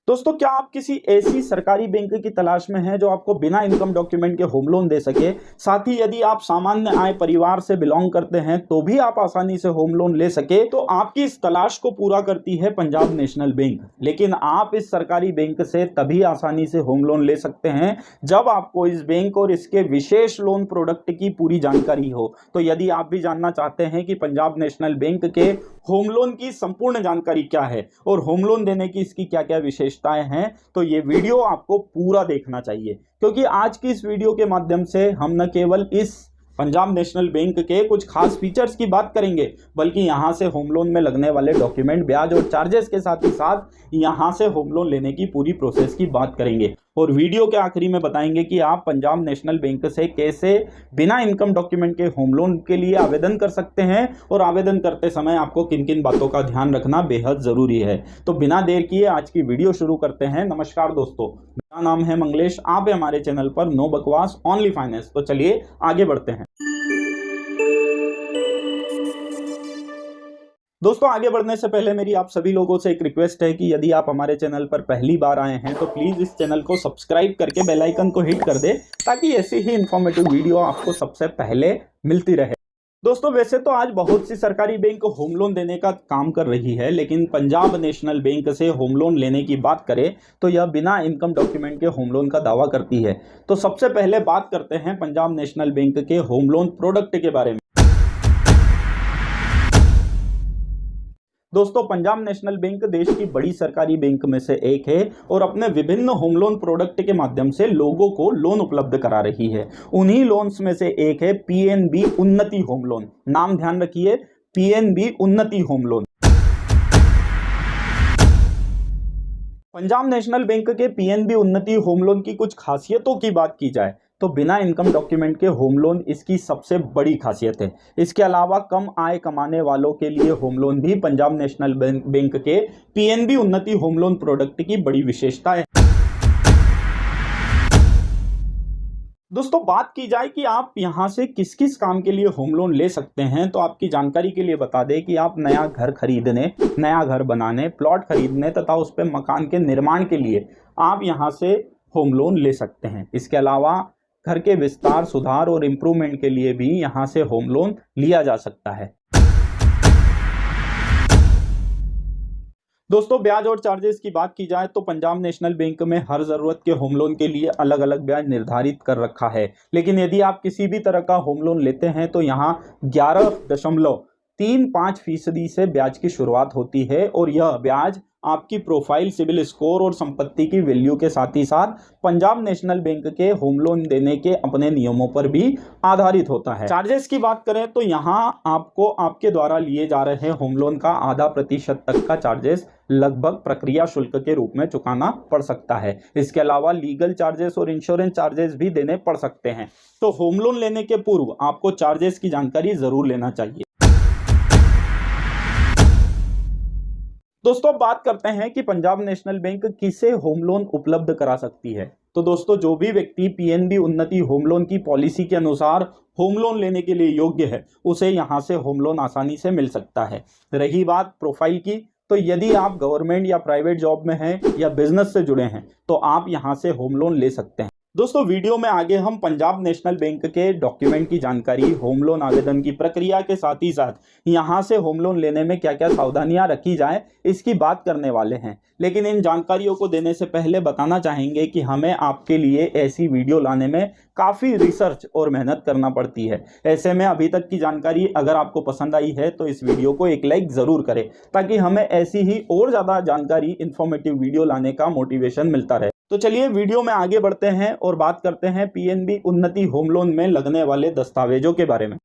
दोस्तों, क्या आप किसी ऐसी सरकारी बैंक की तलाश में हैं जो आपको बिना इनकम डॉक्यूमेंट के होम लोन दे सके। साथ ही यदि आप सामान्य आय परिवार से बिलोंग करते हैं तो भी आप आसानी से होम लोन ले सके, तो आपकी इस तलाश को पूरा करती है पंजाब नेशनल बैंक। लेकिन आप इस सरकारी बैंक से तभी आसानी से होम लोन ले सकते हैं जब आपको इस बैंक और इसके विशेष लोन प्रोडक्ट की पूरी जानकारी हो। तो यदि आप भी जानना चाहते हैं कि पंजाब नेशनल बैंक के होम लोन की संपूर्ण जानकारी क्या है और होम लोन देने की इसकी क्या क्या विशेषताएं हैं, तो ये वीडियो आपको पूरा देखना चाहिए, क्योंकि आज की इस वीडियो के माध्यम से हम न केवल इस पंजाब नेशनल बैंक के कुछ खास फीचर्स की बात करेंगे, बल्कि यहां से होम लोन में लगने वाले डॉक्यूमेंट, ब्याज और चार्जेस के साथ ही साथ यहां से होम लोन लेने की पूरी प्रोसेस की बात करेंगे। और वीडियो के आखिरी में बताएंगे कि आप पंजाब नेशनल बैंक से कैसे बिना इनकम डॉक्यूमेंट के होम लोन के लिए आवेदन कर सकते हैं और आवेदन करते समय आपको किन किन बातों का ध्यान रखना बेहद जरूरी है। तो बिना देर किए आज की वीडियो शुरू करते हैं। नमस्कार दोस्तों, मेरा नाम है मंगलेश, आप हैं हमारे चैनल पर नो बकवास ओनली फाइनेंस। तो चलिए आगे बढ़ते हैं। दोस्तों, आगे बढ़ने से पहले मेरी आप सभी लोगों से एक रिक्वेस्ट है कि यदि आप हमारे चैनल पर पहली बार आए हैं तो प्लीज़ इस चैनल को सब्सक्राइब करके बेल आइकन को हिट कर दे, ताकि ऐसी ही इंफॉर्मेटिव वीडियो आपको सबसे पहले मिलती रहे। दोस्तों, वैसे तो आज बहुत सी सरकारी बैंक होम लोन देने का काम कर रही है, लेकिन पंजाब नेशनल बैंक से होम लोन लेने की बात करें तो यह बिना इनकम डॉक्यूमेंट के होम लोन का दावा करती है। तो सबसे पहले बात करते हैं पंजाब नेशनल बैंक के होम लोन प्रोडक्ट के बारे में। दोस्तों, पंजाब नेशनल बैंक देश की बड़ी सरकारी बैंक में से एक है और अपने विभिन्न होम लोन प्रोडक्ट के माध्यम से लोगों को लोन उपलब्ध करा रही है। उन्हीं लोन्स में से एक है पीएनबी उन्नति होम लोन। नाम ध्यान रखिए, पीएनबी उन्नति home loan. Punjab national bank के पीएनबी उन्नति होम लोन की कुछ खासियतों की बात की जाए तो बिना इनकम डॉक्यूमेंट के होम लोन इसकी सबसे बड़ी खासियत है। इसके अलावा कम आय कमाने वालों के लिए होम लोन भी पंजाब नेशनल बैंक के पीएनबी उन्नति होम लोन प्रोडक्ट की बड़ी विशेषता है। दोस्तों, बात की जाए कि आप यहां से किस किस काम के लिए होम लोन ले सकते हैं, तो आपकी जानकारी के लिए बता दें कि आप नया घर खरीदने, नया घर बनाने, प्लॉट खरीदने तथा उस पर मकान के निर्माण के लिए आप यहां से होम लोन ले सकते हैं। इसके अलावा घर के विस्तार, सुधार और इम्प्रूवमेंट के लिए भी यहां से होम लोन लिया जा सकता है। दोस्तों, ब्याज और चार्जेस की बात की जाए तो पंजाब नेशनल बैंक में हर जरूरत के होम लोन के लिए अलग अलग ब्याज निर्धारित कर रखा है। लेकिन यदि आप किसी भी तरह का होम लोन लेते हैं तो यहाँ 11.35% से ब्याज की शुरुआत होती है और यह ब्याज आपकी प्रोफाइल, सिविल स्कोर और संपत्ति की वैल्यू के साथ ही साथ पंजाब नेशनल बैंक के होम लोन देने के अपने नियमों पर भी आधारित होता है। चार्जेस की बात करें तो यहाँ आपको आपके द्वारा लिए जा रहे होम लोन का 0.5% तक का चार्जेस लगभग प्रक्रिया शुल्क के रूप में चुकाना पड़ सकता है। इसके अलावा लीगल चार्जेस और इंश्योरेंस चार्जेस भी देने पड़ सकते हैं। तो होम लोन लेने के पूर्व आपको चार्जेस की जानकारी जरूर लेना चाहिए। दोस्तों, बात करते हैं कि पंजाब नेशनल बैंक किसे होम लोन उपलब्ध करा सकती है। तो दोस्तों, जो भी व्यक्ति पीएनबी उन्नति होम लोन की पॉलिसी के अनुसार होम लोन लेने के लिए योग्य है, उसे यहां से होम लोन आसानी से मिल सकता है। रही बात प्रोफाइल की, तो यदि आप गवर्नमेंट या प्राइवेट जॉब में हैं या बिजनेस से जुड़े हैं तो आप यहां से होम लोन ले सकते हैं। दोस्तों, वीडियो में आगे हम पंजाब नेशनल बैंक के डॉक्यूमेंट की जानकारी, होम लोन आवेदन की प्रक्रिया के साथ ही साथ यहां से होम लोन लेने में क्या क्या सावधानियां रखी जाए, इसकी बात करने वाले हैं। लेकिन इन जानकारियों को देने से पहले बताना चाहेंगे कि हमें आपके लिए ऐसी वीडियो लाने में काफ़ी रिसर्च और मेहनत करना पड़ती है। ऐसे में अभी तक की जानकारी अगर आपको पसंद आई है तो इस वीडियो को एक लाइक ज़रूर करें, ताकि हमें ऐसी ही और ज़्यादा जानकारी, इन्फॉर्मेटिव वीडियो लाने का मोटिवेशन मिलता रहे। तो चलिए वीडियो में आगे बढ़ते हैं और बात करते हैं पीएनबी उन्नति होम लोन में लगने वाले दस्तावेजों के बारे में।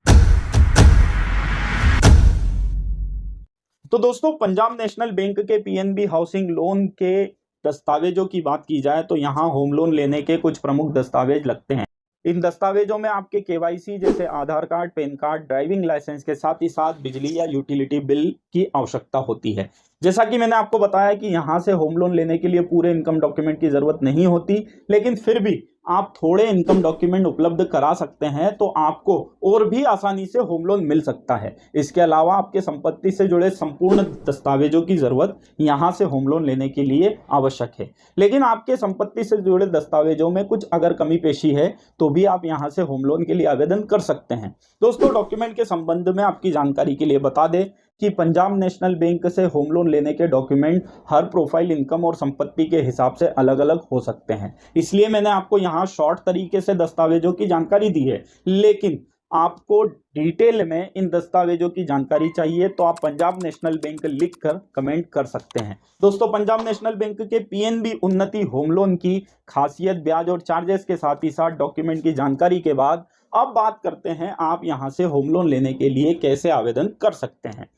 तो दोस्तों, पंजाब नेशनल बैंक के पीएनबी हाउसिंग लोन के दस्तावेजों की बात की जाए तो यहाँ होम लोन लेने के कुछ प्रमुख दस्तावेज लगते हैं। इन दस्तावेजों में आपके केवाईसी जैसे Aadhaar card, PAN card, driving licence के साथ ही साथ बिजली या यूटिलिटी बिल की आवश्यकता होती है। जैसा कि मैंने आपको बताया कि यहाँ से होम लोन लेने के लिए पूरे इनकम डॉक्यूमेंट की ज़रूरत नहीं होती, लेकिन फिर भी आप थोड़े इनकम डॉक्यूमेंट उपलब्ध करा सकते हैं तो आपको और भी आसानी से होम लोन मिल सकता है। इसके अलावा आपके संपत्ति से जुड़े संपूर्ण दस्तावेजों की जरूरत यहां से होम लोन लेने के लिए आवश्यक है। लेकिन आपके संपत्ति से जुड़े दस्तावेजों में कुछ अगर कमी पेशी है तो भी आप यहां से होम लोन के लिए आवेदन कर सकते हैं। दोस्तों, डॉक्यूमेंट के संबंध में आपकी जानकारी के लिए बता दें कि पंजाब नेशनल बैंक से होम लोन लेने के डॉक्यूमेंट हर प्रोफाइल, इनकम और संपत्ति के हिसाब से अलग अलग हो सकते हैं। इसलिए मैंने आपको यहाँ शॉर्ट तरीके से दस्तावेजों की जानकारी दी है, लेकिन आपको डिटेल में इन दस्तावेजों की जानकारी चाहिए तो आप पंजाब नेशनल बैंक लिखकर कमेंट कर सकते हैं। दोस्तों, पंजाब नेशनल बैंक के पीएनबी उन्नति होम लोन की खासियत, ब्याज और चार्जेस के साथ ही साथ डॉक्यूमेंट की जानकारी के बाद अब बात करते हैं आप यहां से होम लोन लेने के लिए कैसे आवेदन कर सकते हैं।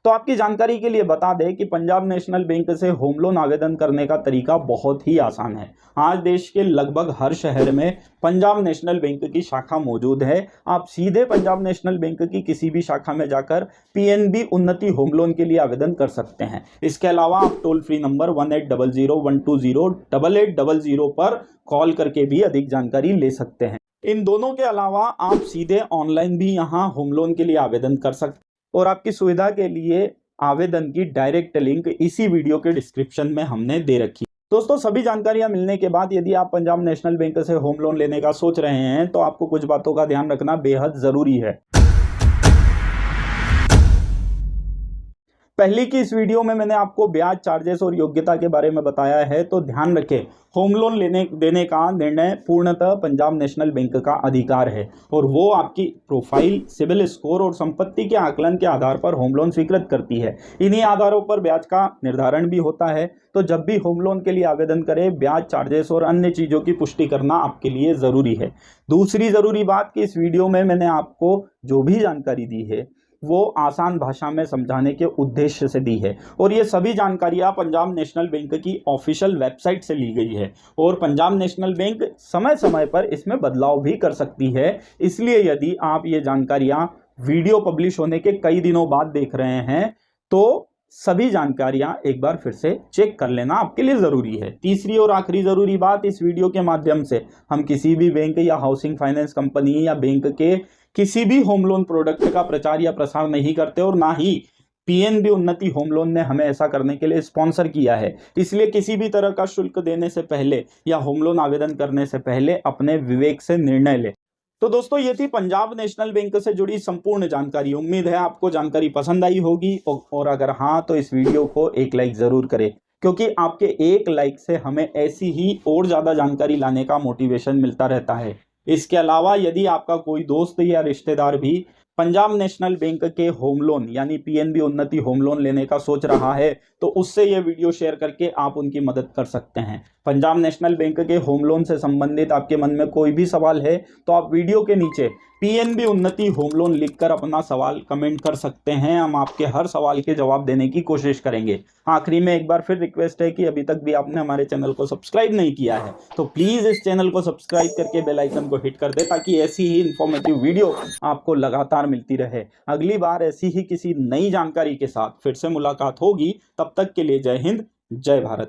तो आपकी जानकारी के लिए बता दें कि पंजाब नेशनल बैंक से होम लोन आवेदन करने का तरीका बहुत ही आसान है। आज देश के लगभग हर शहर में पंजाब नेशनल बैंक की शाखा मौजूद है। आप सीधे पंजाब नेशनल बैंक की किसी भी शाखा में जाकर पीएनबी उन्नति होम लोन के लिए आवेदन कर सकते हैं। इसके अलावा आप टोल फ्री नंबर 1800-120-8800 पर कॉल करके भी अधिक जानकारी ले सकते हैं। इन दोनों के अलावा आप सीधे ऑनलाइन भी यहाँ होम लोन के लिए आवेदन कर सकते हैं और आपकी सुविधा के लिए आवेदन की डायरेक्ट लिंक इसी वीडियो के डिस्क्रिप्शन में हमने दे रखी। दोस्तों, सभी जानकारियां मिलने के बाद यदि आप पंजाब नेशनल बैंक से होम लोन लेने का सोच रहे हैं तो आपको कुछ बातों का ध्यान रखना बेहद जरूरी है। पहले की इस वीडियो में मैंने आपको ब्याज, चार्जेस और योग्यता के बारे में बताया है, तो ध्यान रखें होम लोन देने का निर्णय पूर्णतः पंजाब नेशनल बैंक का अधिकार है और वो आपकी प्रोफाइल, सिबिल स्कोर और संपत्ति के आकलन के आधार पर होम लोन स्वीकृत करती है। इन्हीं आधारों पर ब्याज का निर्धारण भी होता है। तो जब भी होम लोन के लिए आवेदन करें, ब्याज, चार्जेस और अन्य चीज़ों की पुष्टि करना आपके लिए ज़रूरी है। दूसरी ज़रूरी बात कि इस वीडियो में मैंने आपको जो भी जानकारी दी है वो आसान भाषा में समझाने के उद्देश्य से दी है और ये सभी जानकारियां पंजाब नेशनल बैंक की ऑफिशियल वेबसाइट से ली गई है और पंजाब नेशनल बैंक समय समय पर इसमें बदलाव भी कर सकती है। इसलिए यदि आप ये जानकारियां वीडियो पब्लिश होने के कई दिनों बाद देख रहे हैं तो सभी जानकारियां एक बार फिर से चेक कर लेना आपके लिए ज़रूरी है। तीसरी और आखिरी ज़रूरी बात, इस वीडियो के माध्यम से हम किसी भी बैंक या हाउसिंग फाइनेंस कंपनी या बैंक के किसी भी होम लोन प्रोडक्ट का प्रचार या प्रसार नहीं करते और ना ही पीएनबी उन्नति होम लोन ने हमें ऐसा करने के लिए स्पॉन्सर किया है। इसलिए किसी भी तरह का शुल्क देने से पहले या होम लोन आवेदन करने से पहले अपने विवेक से निर्णय लें। तो दोस्तों, ये थी पंजाब नेशनल बैंक से जुड़ी संपूर्ण जानकारी। उम्मीद है आपको जानकारी पसंद आई होगी और अगर हाँ तो इस वीडियो को एक लाइक ज़रूर करें, क्योंकि आपके एक लाइक से हमें ऐसी ही और ज़्यादा जानकारी लाने का मोटिवेशन मिलता रहता है। इसके अलावा यदि आपका कोई दोस्त या रिश्तेदार भी पंजाब नेशनल बैंक के होम लोन यानी पीएनबी उन्नति होम लोन लेने का सोच रहा है तो उससे यह वीडियो शेयर करके आप उनकी मदद कर सकते हैं। पंजाब नेशनल बैंक के होम लोन से संबंधित आपके मन में कोई भी सवाल है तो आप वीडियो के नीचे पीएनबी उन्नति होम लोन लिखकर अपना सवाल कमेंट कर सकते हैं। हम आपके हर सवाल के जवाब देने की कोशिश करेंगे। आखिरी में एक बार फिर रिक्वेस्ट है कि अभी तक भी आपने हमारे चैनल को सब्सक्राइब नहीं किया है तो प्लीज़ इस चैनल को सब्सक्राइब करके बेल आइकन को हिट कर दे ताकि ऐसी ही इंफॉर्मेटिव वीडियो आपको लगातार मिलती रहे। अगली बार ऐसी ही किसी नई जानकारी के साथ फिर से मुलाकात होगी। तब तक के लिए जय हिंद, जय भारत।